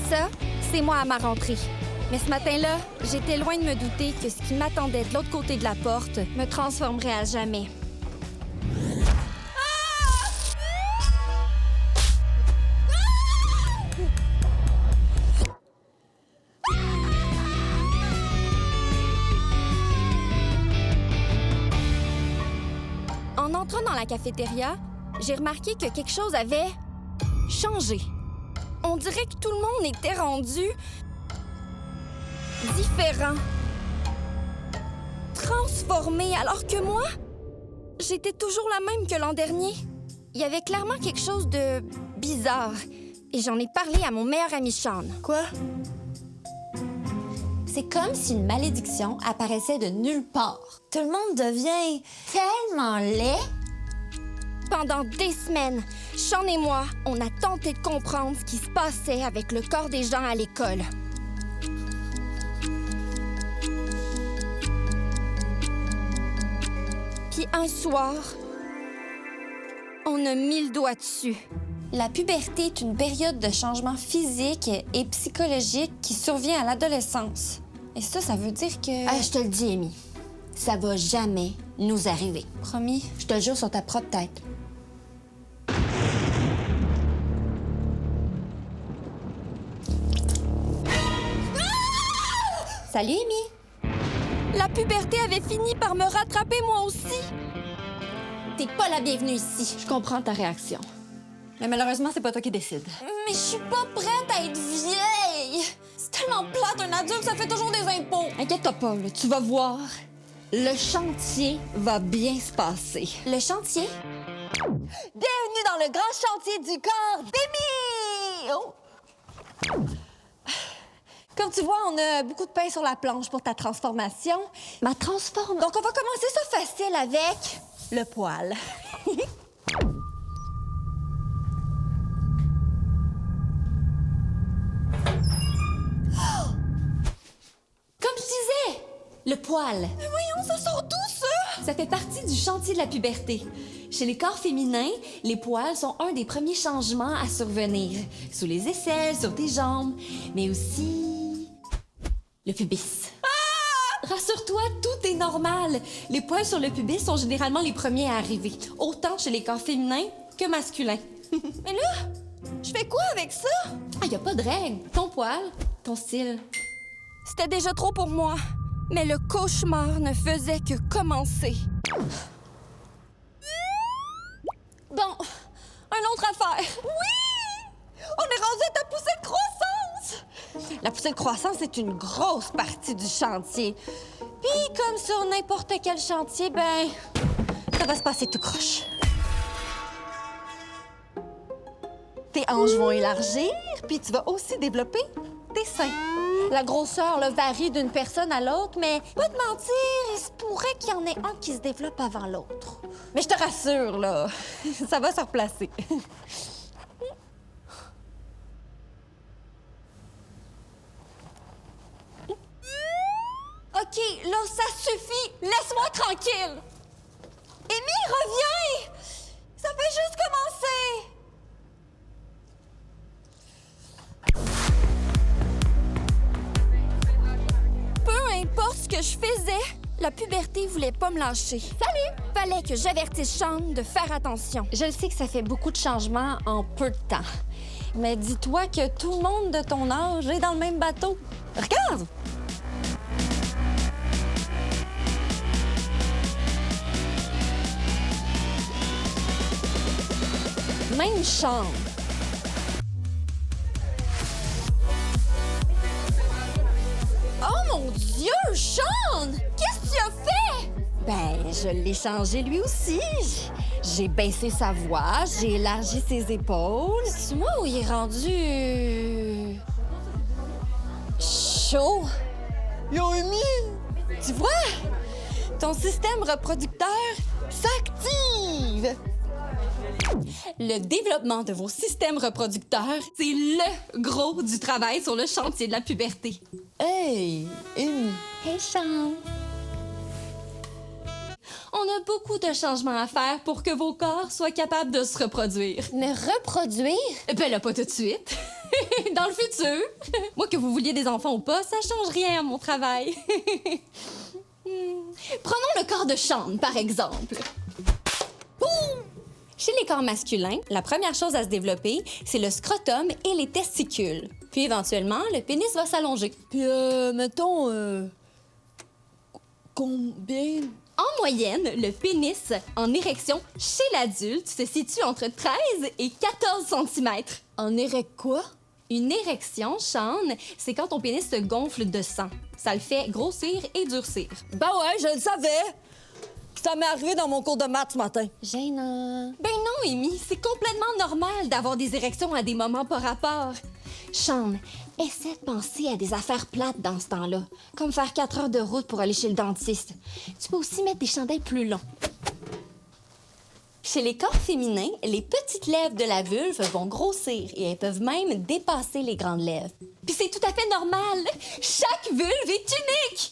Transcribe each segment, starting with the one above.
Ça, c'est moi à ma rentrée. Mais ce matin-là, j'étais loin de me douter que ce qui m'attendait de l'autre côté de la porte me transformerait à jamais. En entrant dans la cafétéria, j'ai remarqué que quelque chose avait changé. On dirait que tout le monde était rendu différent, transformé, alors que moi, j'étais toujours la même que l'an dernier. Il y avait clairement quelque chose de bizarre et j'en ai parlé à mon meilleur ami Sean. Quoi? C'est comme si une malédiction apparaissait de nulle part. Tout le monde devient tellement laid. Pendant des semaines, Sean et moi, on a tenté de comprendre ce qui se passait avec le corps des gens à l'école. Puis un soir, on a mis le doigt dessus. La puberté est une période de changement physique et psychologique qui survient à l'adolescence. Et ça veut dire que... Ah, je te le dis, Amy. Ça va jamais nous arriver. Promis. Je te le jure sur ta propre tête. Salut, Amy. La puberté avait fini par me rattraper moi aussi. T'es pas la bienvenue ici. Je comprends ta réaction. Mais malheureusement, c'est pas toi qui décide. Mais je suis pas prête à être vieille. C'est tellement plate, un adulte, ça fait toujours des impôts. Inquiète-toi pas, là, tu vas voir. Le chantier va bien se passer. Le chantier? Bienvenue dans le grand chantier du corps d'Amy! Oh. Comme tu vois, on a beaucoup de pain sur la planche pour ta transformation. Ma transforme. Donc, on va commencer ça facile avec le poil. Comme je disais, le poil. Mais voyons, ça sort d'où, ça? Ça fait partie du chantier de la puberté. Chez les corps féminins, les poils sont un des premiers changements à survenir. Sous les aisselles, sur tes jambes, mais aussi... le pubis. Ah! Rassure-toi, tout est normal. Les poils sur le pubis sont généralement les premiers à arriver, autant chez les corps féminins que masculins. Mais là, je fais quoi avec ça? Ah, y a pas de règle. Ton poil, ton style. C'était déjà trop pour moi, mais le cauchemar ne faisait que commencer. Bon, une autre affaire. Oui! On est rendu à ta poussée de croissance! La poussée de croissance est une grosse partie du chantier. Puis, comme sur n'importe quel chantier, ben, ça va se passer tout croche. Tes hanches vont élargir, puis tu vas aussi développer tes seins. La grosseur là, varie d'une personne à l'autre, mais pas de mentir, il se pourrait qu'il y en ait un qui se développe avant l'autre. Mais je te rassure, là, ça va se replacer. OK, là, ça suffit. Laisse-moi tranquille. Amy, reviens! Ça fait juste commencer. Peu importe ce que je faisais, la puberté voulait pas me lâcher. Salut! Fallait que j'avertisse Sean de faire attention. Je le sais que ça fait beaucoup de changements en peu de temps. Mais dis-toi que tout le monde de ton âge est dans le même bateau. Regarde! Même chambre. Oh mon Dieu, Sean! Qu'est-ce que tu as fait? Ben, je l'ai changé lui aussi. J'ai baissé sa voix, j'ai élargi ses épaules. C'est moi où il est rendu... chaud? Yo, Amy! Tu vois? Ton système reproducteur s'active! Le développement de vos systèmes reproducteurs, c'est le gros du travail sur le chantier de la puberté. Hey, Amy! Hey, Sean! On a beaucoup de changements à faire pour que vos corps soient capables de se reproduire. Me reproduire? Ben là, pas tout de suite. Dans le futur. Moi, que vous vouliez des enfants ou pas, ça change rien à mon travail. Prenons le corps de Sean, par exemple. Boum! Chez les corps masculins, la première chose à se développer, c'est le scrotum et les testicules. Puis éventuellement, le pénis va s'allonger. Puis, mettons, combien? En moyenne, le pénis en érection chez l'adulte se situe entre 13 et 14 cm. En érect quoi? Une érection, Sean, c'est quand ton pénis se gonfle de sang. Ça le fait grossir et durcir. Ben ouais, je le savais! Ça m'est arrivé dans mon cours de maths ce matin. Gênant. Ben non, Amy, c'est complètement normal d'avoir des érections à des moments par rapport. Sean, essaie de penser à des affaires plates dans ce temps-là, comme faire 4 heures de route pour aller chez le dentiste. Tu peux aussi mettre des chandelles plus longs. Chez les corps féminins, les petites lèvres de la vulve vont grossir et elles peuvent même dépasser les grandes lèvres. Puis c'est tout à fait normal. Chaque vulve est unique.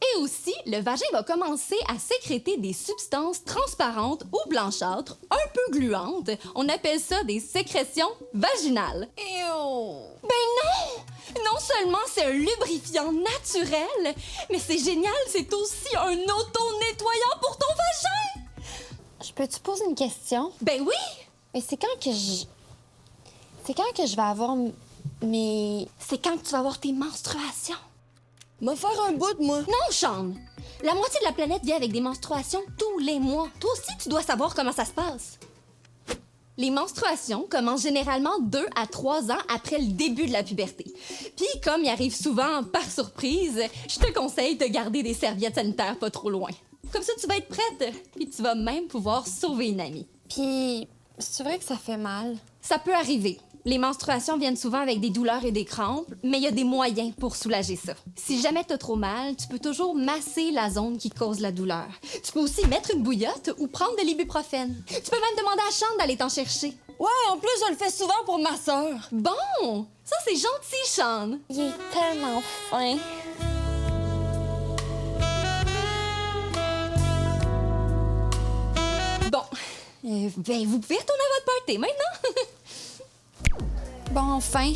Et aussi, le vagin va commencer à sécréter des substances transparentes ou blanchâtres, un peu gluantes. On appelle ça des sécrétions vaginales. Ew! Ben non! Non seulement c'est un lubrifiant naturel, mais c'est génial, c'est aussi un auto-nettoyant pour ton vagin! Je peux te poser une question? Ben oui! Mais c'est quand que je... C'est quand que je vais avoir mes... C'est quand que tu vas avoir tes menstruations. M'a faire un bout, moi. Non, Sean! La moitié de la planète vit avec des menstruations tous les mois. Toi aussi, tu dois savoir comment ça se passe. Les menstruations commencent généralement 2 à 3 ans après le début de la puberté. Puis, comme il arrive souvent par surprise, je te conseille de garder des serviettes sanitaires pas trop loin. Comme ça, tu vas être prête. Puis tu vas même pouvoir sauver une amie. Puis, c'est vrai que ça fait mal? Ça peut arriver. Les menstruations viennent souvent avec des douleurs et des crampes, mais il y a des moyens pour soulager ça. Si jamais t'as trop mal, tu peux toujours masser la zone qui cause la douleur. Tu peux aussi mettre une bouillotte ou prendre de l'ibuprofène. Tu peux même demander à Sean d'aller t'en chercher. Ouais, en plus, je le fais souvent pour ma sœur. Bon! Ça, c'est gentil, Sean! Il est tellement fin. Bon, ben vous pouvez retourner à votre party maintenant. Bon, enfin.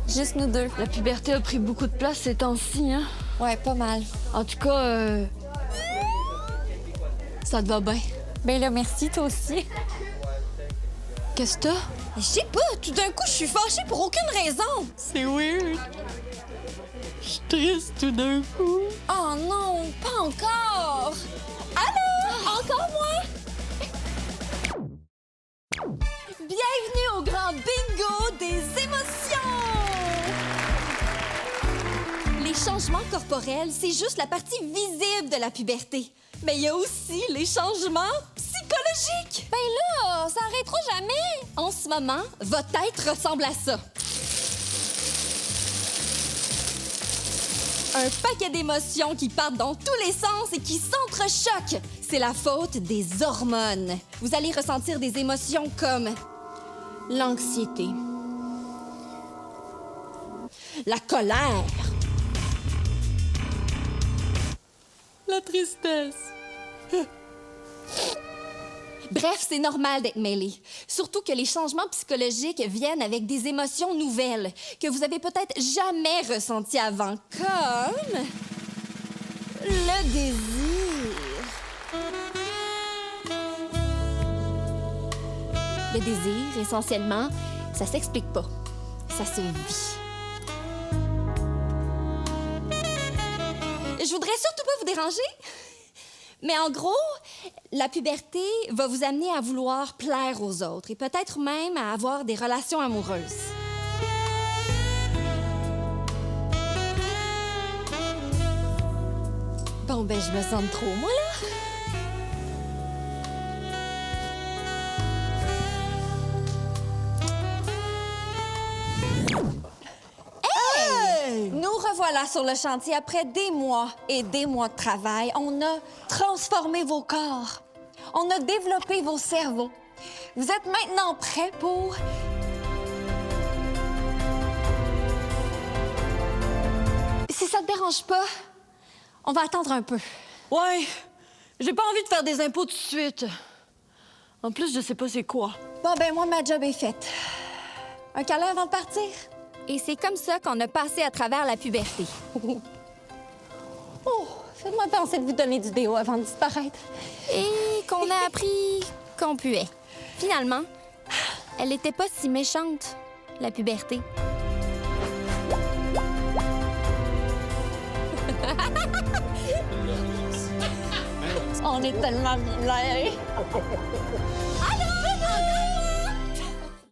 Juste nous deux. La puberté a pris beaucoup de place ces temps-ci, hein? Ouais, pas mal. En tout cas, ça te va bien. Ben là, merci, toi aussi. Qu'est-ce que t'as? Je sais pas, tout d'un coup, je suis fâchée pour aucune raison. C'est weird. Je suis triste tout d'un coup. Oh non, pas encore. Allô? Encore moi? Bienvenue au grand bingo des émotions! Les changements corporels, c'est juste la partie visible de la puberté. Mais il y a aussi les changements psychologiques. Ben là, ça arrêtera jamais. En ce moment, votre tête ressemble à ça. Un paquet d'émotions qui partent dans tous les sens et qui s'entrechoquent. C'est la faute des hormones. Vous allez ressentir des émotions comme l'anxiété, la colère, La tristesse. Bref, c'est normal d'être mêlé. Surtout que les changements psychologiques viennent avec des émotions nouvelles que vous avez peut-être jamais ressenties avant, comme le désir. Le désir, essentiellement, ça s'explique pas. Ça se vit. Je voudrais surtout pas vous déranger. Mais en gros, la puberté va vous amener à vouloir plaire aux autres et peut-être même à avoir des relations amoureuses. Bon, ben, je me sens trop, moi, là. Hey! Nous revoilà sur le chantier après des mois et des mois de travail. On a transformé vos corps. On a développé vos cerveaux. Vous êtes maintenant prêts pour... Si ça te dérange pas, on va attendre un peu. Ouais, j'ai pas envie de faire des impôts tout de suite. En plus, je sais pas c'est quoi. Bon, ben moi, ma job est faite. Un câlin avant de partir? Et c'est comme ça qu'on a passé à travers la puberté. Oh, faites-moi penser de vous donner du déo avant de disparaître. Et qu'on a appris qu'on puait. Finalement, elle n'était pas si méchante, la puberté. On est tellement bien. Allô?